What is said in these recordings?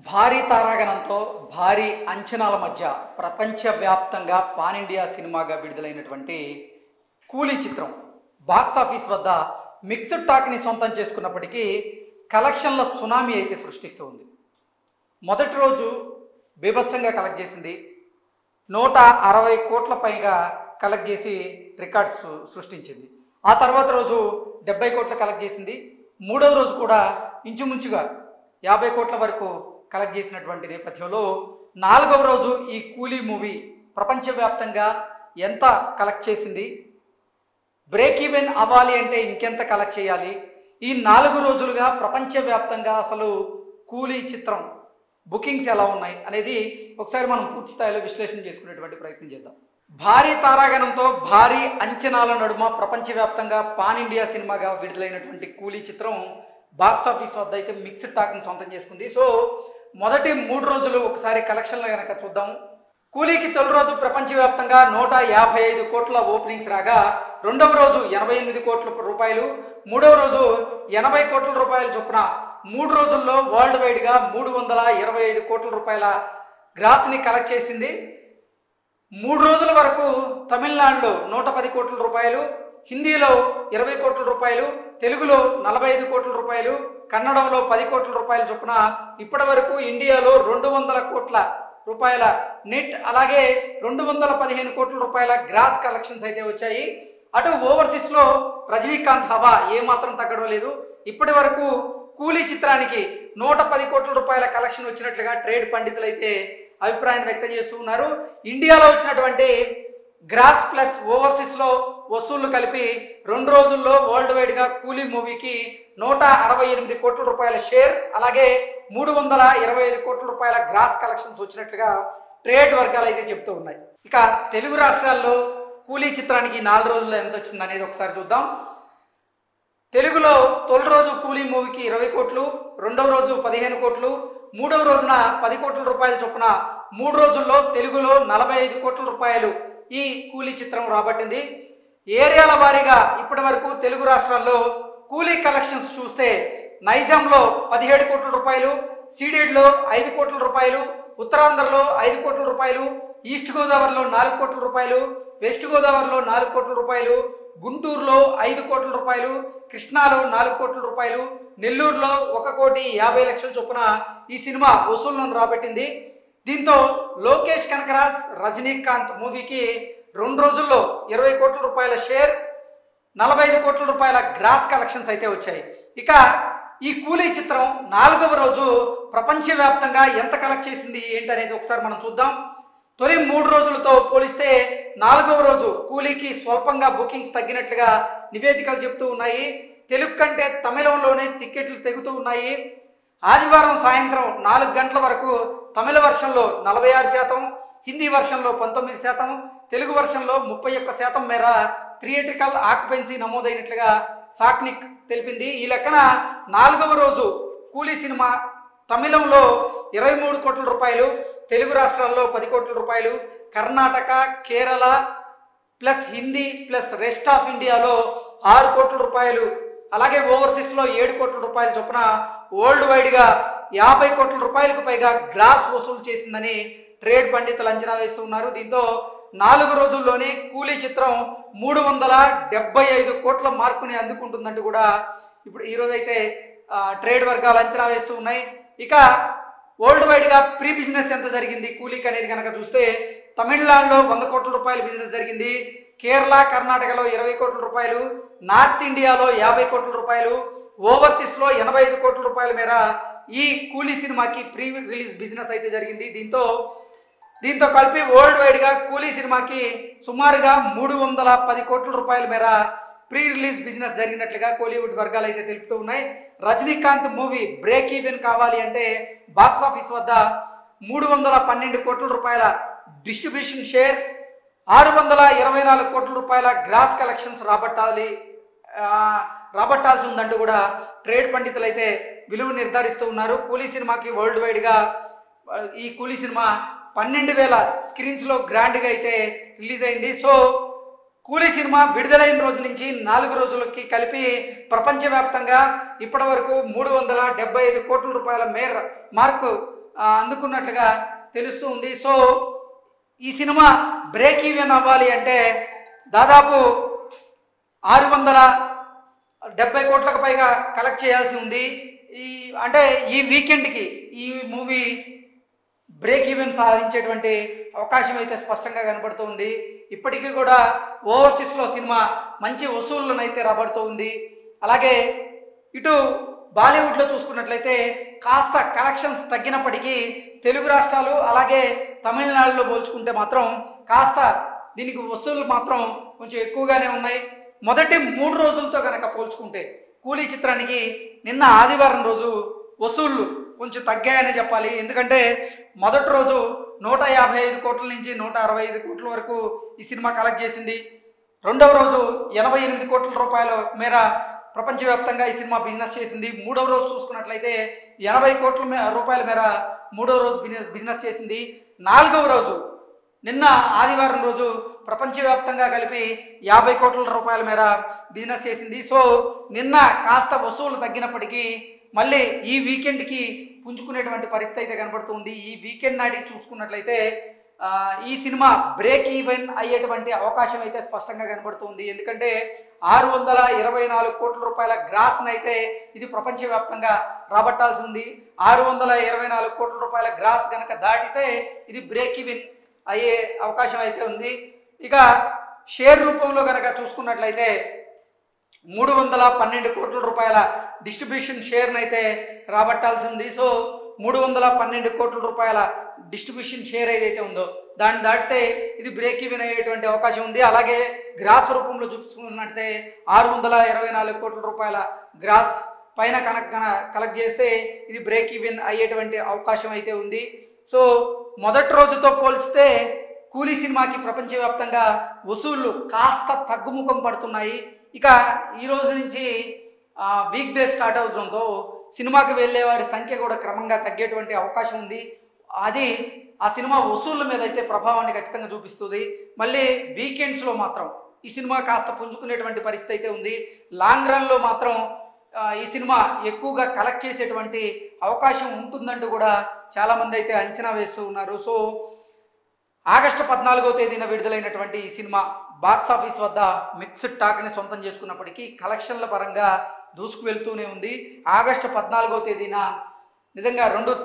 భారీ తారాగణంతో భారీ అంచనాల మధ్య ప్రపంచవ్యాప్తంగా పాన్ ఇండియా సినిమాగా విడుదలైనటువంటి కూలీ చిత్రం బాక్సాఫీస్ వద్ద మిక్స్డ్ టాక్ని సొంతం చేసుకున్నప్పటికీ కలెక్షన్ల సునామీ అయితే సృష్టిస్తూ ఉంది. మొదటి రోజు బీభత్సంగా కలెక్ట్ చేసింది. 160 కోట్ల పైగా కలెక్ట్ చేసి రికార్డ్స్ సృష్టించింది. ఆ తర్వాత రోజు 70 కోట్ల కలెక్ట్ చేసింది. మూడవ రోజు కూడా ఇంచుమించుగా 50 కోట్ల వరకు కలెక్ట్ చేసినటువంటి నేపథ్యంలో నాలుగవ రోజు ఈ కూలీ మూవీ ప్రపంచవ్యాప్తంగా ఎంత కలెక్ట్ చేసింది, బ్రేక్ ఈవెన్ అవ్వాలి అంటే ఇంకెంత కలెక్ట్ చేయాలి, ఈ 4 రోజులుగా ప్రపంచవ్యాప్తంగా అసలు కూలీ చిత్రం బుకింగ్స్ ఎలా ఉన్నాయి అనేది ఒకసారి మనం పూర్తి స్థాయిలో విశ్లేషణ చేసుకునేటువంటి ప్రయత్నం చేద్దాం. భారీ తారాగణంతో భారీ అంచనాల నడుమ ప్రపంచవ్యాప్తంగా పాన్ ఇండియా సినిమాగా విడుదలైనటువంటి కూలీ చిత్రం బాక్సాఫీస్ వద్ద అయితే మిక్స్డ్ టాక్ని సొంతం చేసుకుంది. సో మొదటి 3 రోజులు ఒకసారి కలెక్షన్లు కనుక చూద్దాం. కూలీకి తొలి రోజు ప్రపంచవ్యాప్తంగా 155 కోట్ల ఓపెనింగ్స్ రాగా, రెండవ రోజు 88 కోట్ల రూపాయలు, మూడవ రోజు 80 కోట్ల రూపాయలు చొప్పున 3 రోజుల్లో వరల్డ్ వైడ్గా 325 కోట్ల రూపాయల గ్రాస్ని కలెక్ట్ చేసింది. 3 రోజుల వరకు తమిళనాడులో 110 కోట్ల రూపాయలు, హిందీలో 20 కోట్ల రూపాయలు, తెలుగులో 45 కోట్ల రూపాయలు, కన్నడంలో 10 కోట్ల రూపాయల చొప్పున ఇప్పటి వరకు ఇండియాలో 200 కోట్ల రూపాయల నెట్, అలాగే 215 కోట్ల రూపాయల గ్రాస్ కలెక్షన్స్ అయితే వచ్చాయి. అటు ఓవర్సీస్లో రజనీకాంత్ హవా ఏమాత్రం తగ్గడం లేదు. ఇప్పటి వరకు కూలీ చిత్రానికి 110 కోట్ల రూపాయల కలెక్షన్ వచ్చినట్లుగా ట్రేడ్ పండితులు అయితే అభిప్రాయాన్ని వ్యక్తం చేస్తూ ఉన్నారు. ఇండియాలో వచ్చినటువంటి గ్రాస్ ప్లస్ ఓవర్సీస్లో వసూళ్లు కలిపి 2 రోజుల్లో వరల్డ్ వైడ్గా కూలీ మూవీకి 168 కోట్ల రూపాయల షేర్, అలాగే 325 కోట్ల రూపాయల గ్రాస్ కలెక్షన్స్ వచ్చినట్లుగా ట్రేడ్ వర్గాలు అయితే చెప్తూ ఉన్నాయి. ఇక తెలుగు రాష్ట్రాల్లో కూలీ చిత్రానికి 4 రోజుల్లో ఎంత వచ్చింది అనేది ఒకసారి చూద్దాం. తెలుగులో తొలి రోజు కూలీ మూవీకి 20 కోట్లు, రెండవ రోజు 15 కోట్లు, మూడవ రోజున 10 కోట్ల రూపాయల చొప్పున 3 రోజుల్లో తెలుగులో 45 కోట్ల రూపాయలు ఈ కూలీ చిత్రం రాబట్టింది. ఏరియాల వారీగా ఇప్పటి వరకు తెలుగు రాష్ట్రాల్లో కూలీ కలెక్షన్స్ చూస్తే నైజాంలో 17 కోట్ల రూపాయలు, సీడెడ్లో 5 కోట్ల రూపాయలు, ఉత్తరాంధ్రలో 5 కోట్ల రూపాయలు, ఈస్ట్ గోదావరిలో 4 కోట్ల రూపాయలు, వెస్ట్ గోదావరిలో 4 కోట్ల రూపాయలు, గుంటూరులో 5 కోట్ల రూపాయలు, కృష్ణాలో 4 కోట్ల రూపాయలు, నెల్లూరులో 1,50,00,000 చొప్పున ఈ సినిమా వసూళ్లను రాబట్టింది. దీంతో లోకేష్ కనకరాజ్ రజనీకాంత్ మూవీకి 2 రోజుల్లో 20 కోట్ల రూపాయల షేర్, 45 కోట్ల రూపాయల గ్రాస్ కలెక్షన్స్ అయితే వచ్చాయి. ఇక ఈ కూలీ చిత్రం 4వ రోజు ప్రపంచవ్యాప్తంగా ఎంత కలెక్ట్ చేసింది ఏంటనేది ఒకసారి మనం చూద్దాం. తొలి 3 రోజులతో పోలిస్తే 4వ రోజు కూలీకి స్వల్పంగా బుకింగ్స్ తగ్గినట్లుగా నివేదికలు చెప్తూ ఉన్నాయి. తెలుగు కంటే తమిళంలోనే టికెట్లు తెగుతూ ఉన్నాయి. ఆదివారం సాయంత్రం 4 గంటల వరకు తమిళ వర్షన్లో 46%, హిందీ వర్షన్లో 19%, తెలుగు వర్షన్లో 31% మేర థియేట్రికల్ ఆక్యుపెన్సీ నమోదైనట్లుగా సాక్నిక్ తెలిపింది. ఈ లెక్కన 4వ రోజు కూలీ సినిమా తమిళంలో 23 కోట్ల రూపాయలు, తెలుగు రాష్ట్రాల్లో 10 కోట్ల రూపాయలు, Karnataka, Kerala plus Hindi plus rest of ఇండియాలో 6 కోట్ల రూపాయలు, అలాగే ఓవర్సీస్లో 7 కోట్ల రూపాయల చొప్పున వరల్డ్ వైడ్గా 50 కోట్ల రూపాయలకు పైగా గ్రాస్ వసూలు చేసిందని ట్రేడ్ పండితులు అంచనా వేస్తూ ఉన్నారు. దీంతో 4 రోజుల్లోనే కూలీ చిత్రం 375 కోట్ల మార్కుని అందుకుంటుందంటూ కూడా ఇప్పుడు ఈరోజు అయితే ట్రేడ్ వర్గాలు అంచనా వేస్తూ ఉన్నాయి. ఇక వరల్డ్ వైడ్గా ప్రీ బిజినెస్ ఎంత జరిగింది కూలీకి అనేది కనుక చూస్తే తమిళనాడులో 100 కోట్ల రూపాయల బిజినెస్ జరిగింది, కేరళ కర్ణాటకలో 20 కోట్ల రూపాయలు, నార్త్ ఇండియాలో 50 కోట్ల రూపాయలు, ఓవర్సీస్లో 85 కోట్ల రూపాయల మేర ఈ కూలీ సినిమాకి ప్రీ రిలీజ్ బిజినెస్ అయితే జరిగింది. దీంతో కలిపి వరల్డ్ వైడ్గా కూలీ సినిమాకి సుమారుగా 310 కోట్ల రూపాయల మేర ప్రీ రిలీజ్ బిజినెస్ జరిగినట్లుగా కోలీవుడ్ వర్గాలు అయితే తెలుపుతూ ఉన్నాయి. రజనీకాంత్ మూవీ బ్రేక్ ఈవెన్ కావాలి అంటే బాక్సాఫీస్ వద్ద 312 కోట్ల రూపాయల డిస్ట్రిబ్యూషన్ షేర్, 624 కోట్ల రూపాయల గ్రాస్ కలెక్షన్స్ రాబట్టాల్సి ఉందంటూ కూడా ట్రేడ్ పండితులు అయితే విలువ నిర్ధారిస్తూ ఉన్నారు. కూలీ సినిమాకి వరల్డ్ వైడ్గా ఈ కూలీ సినిమా 12,000 స్క్రీన్స్లో గ్రాండ్గా అయితే రిలీజ్ అయింది. సో కూలీ సినిమా విడుదలైన రోజు నుంచి 4 రోజులకి కలిపి ప్రపంచవ్యాప్తంగా ఇప్పటివరకు 375 కోట్ల రూపాయల మార్కు అందుకున్నట్లుగా తెలుస్తూ ఉంది. సో ఈ సినిమా బ్రేక్ ఈవెన్ అవ్వాలి అంటే దాదాపు 670 కోట్లకు పైగా కలెక్ట్ చేయాల్సి ఉంది. అంటే ఈ వీకెండ్కి ఈ మూవీ బ్రేక్ ఈవెన్ సాధించేటువంటి అవకాశం అయితే స్పష్టంగా కనబడుతుంది. ఇప్పటికీ కూడా ఓవర్సీస్లో సినిమా మంచి వసూళ్లను అయితే రాబడుతూ ఉంది. అలాగే ఇటు బాలీవుడ్లో చూసుకున్నట్లయితే కాస్త కలెక్షన్స్ తగ్గినప్పటికీ తెలుగు రాష్ట్రాలు అలాగే తమిళనాడులో పోల్చుకుంటే మాత్రం కాస్త దీనికి వసూళ్లు మాత్రం కొంచెం ఎక్కువగానే ఉన్నాయి. మొదటి 3 రోజులతో కనుక పోల్చుకుంటే కూలీ చిత్రానికి నిన్న ఆదివారం రోజు వసూళ్లు కొంచెం తగ్గాయని చెప్పాలి. ఎందుకంటే మొదటి రోజు 155 కోట్ల నుంచి 165 కోట్ల వరకు ఈ సినిమా కలెక్ట్ చేసింది. రెండవ రోజు 88 కోట్ల రూపాయల మేర ప్రపంచవ్యాప్తంగా ఈ సినిమా బిజినెస్ చేసింది. మూడవ రోజు చూసుకున్నట్లయితే 80 కోట్ల రూపాయల మేర మూడవ రోజు బిజినెస్ చేసింది. నాలుగవ రోజు నిన్న ఆదివారం రోజు ప్రపంచవ్యాప్తంగా కలిపి 50 కోట్ల రూపాయల మేర బిజినెస్ చేసింది. సో నిన్న కాస్త వసూళ్లు తగ్గినప్పటికీ మళ్ళీ ఈ వీకెండ్కి పుంజుకునేటువంటి పరిస్థితి అయితే కనబడుతుంది. ఈ వీకెండ్ నాటికి చూసుకున్నట్లయితే ఈ సినిమా బ్రేక్ ఈవెన్ అయ్యేటువంటి అవకాశం అయితే స్పష్టంగా కనబడుతుంది. ఎందుకంటే 624 కోట్ల రూపాయల గ్రాస్ని అయితే ఇది ప్రపంచవ్యాప్తంగా రాబట్టాల్సి ఉంది. 624 కోట్ల రూపాయల గ్రాస్ కనుక దాటితే ఇది బ్రేక్ ఈవెన్ అయ్యే అవకాశం అయితే ఉంది. ఇక షేర్ రూపంలో కనుక చూసుకున్నట్లయితే 312 కోట్ల రూపాయల డిస్ట్రిబ్యూషన్ షేర్ని అయితే రాబట్టాల్సి ఉంది. సో 312 కోట్ల రూపాయల డిస్ట్రిబ్యూషన్ షేర్ ఏదైతే ఉందో దాన్ని దాటితే ఇది బ్రేక్ ఈవెన్ అయ్యేటువంటి అవకాశం ఉంది. అలాగే గ్రాస్ రూపంలో చూసుకున్నట్లయితే 624 కోట్ల రూపాయల గ్రాస్ పైన కలెక్ట్ చేస్తే ఇది బ్రేక్ ఈవెన్ అయ్యేటువంటి అవకాశం అయితే ఉంది. సో మొదటి రోజుతో పోల్చితే కూలీ సినిమాకి ప్రపంచవ్యాప్తంగా వసూళ్లు కాస్త తగ్గుముఖం పడుతున్నాయి. ఇక ఈ రోజు నుంచి వీక్ డే స్టార్ట్ అవడంతో సినిమాకి వెళ్ళే వారి సంఖ్య కూడా క్రమంగా తగ్గేటువంటి అవకాశం ఉంది. అది ఆ సినిమా వసూళ్ల మీద అయితే ప్రభావాన్ని ఖచ్చితంగా చూపిస్తుంది. మళ్ళీ వీకెండ్స్లో మాత్రం ఈ సినిమా కాస్త పుంజుకునేటువంటి పరిస్థితి అయితే ఉంది. లాంగ్ రన్లో మాత్రం ఈ సినిమా ఎక్కువగా కలెక్ట్ చేసేటువంటి అవకాశం ఉంటుందంటూ కూడా చాలామంది అయితే అంచనా వేస్తూ ఉన్నారు. సో ఆగస్టు 14వ తేదీన విడుదలైనటువంటి ఈ సినిమా బాక్స్ ఆఫీస్ వద్ద మిక్స్డ్ టాక్ని సొంతం చేసుకున్నప్పటికీ కలెక్షన్ల పరంగా దూసుకు వెళ్తూనే ఉంది. ఆగస్టు 14వ తేదీన నిజంగా 2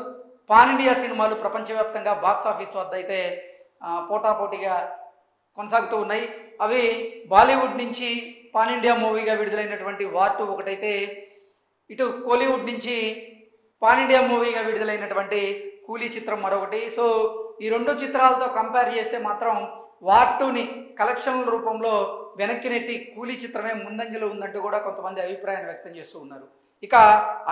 పాన్ ఇండియా సినిమాలు ప్రపంచవ్యాప్తంగా బాక్స్ ఆఫీస్ వద్ద అయితే పోటాపోటీగా కొనసాగుతూ ఉన్నాయి. అవి బాలీవుడ్ నుంచి పాన్ ఇండియా మూవీగా విడుదలైనటువంటి వార్ 2 ఒకటైతే, ఇటు కోలీవుడ్ నుంచి పాన్ ఇండియా మూవీగా విడుదలైనటువంటి కూలీ చిత్రం మరొకటి. సో ఈ 2 చిత్రాలతో కంపేర్ చేస్తే మాత్రం వార్ 2ని కలెక్షన్ల రూపంలో వెనక్కి నెట్టి కూలీ చిత్రమే ముందంజలో ఉందంటూ కూడా కొంతమంది అభిప్రాయాన్ని వ్యక్తం చేస్తూ ఉన్నారు. ఇక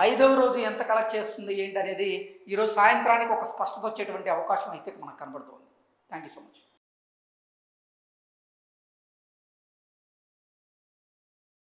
5వ రోజు ఎంత కలెక్ట్ చేస్తుంది ఏంటి అనేది ఈరోజు సాయంత్రానికి ఒక స్పష్టత వచ్చేటువంటి అవకాశం అయితే మనకు కనబడుతుంది. Thank you so much.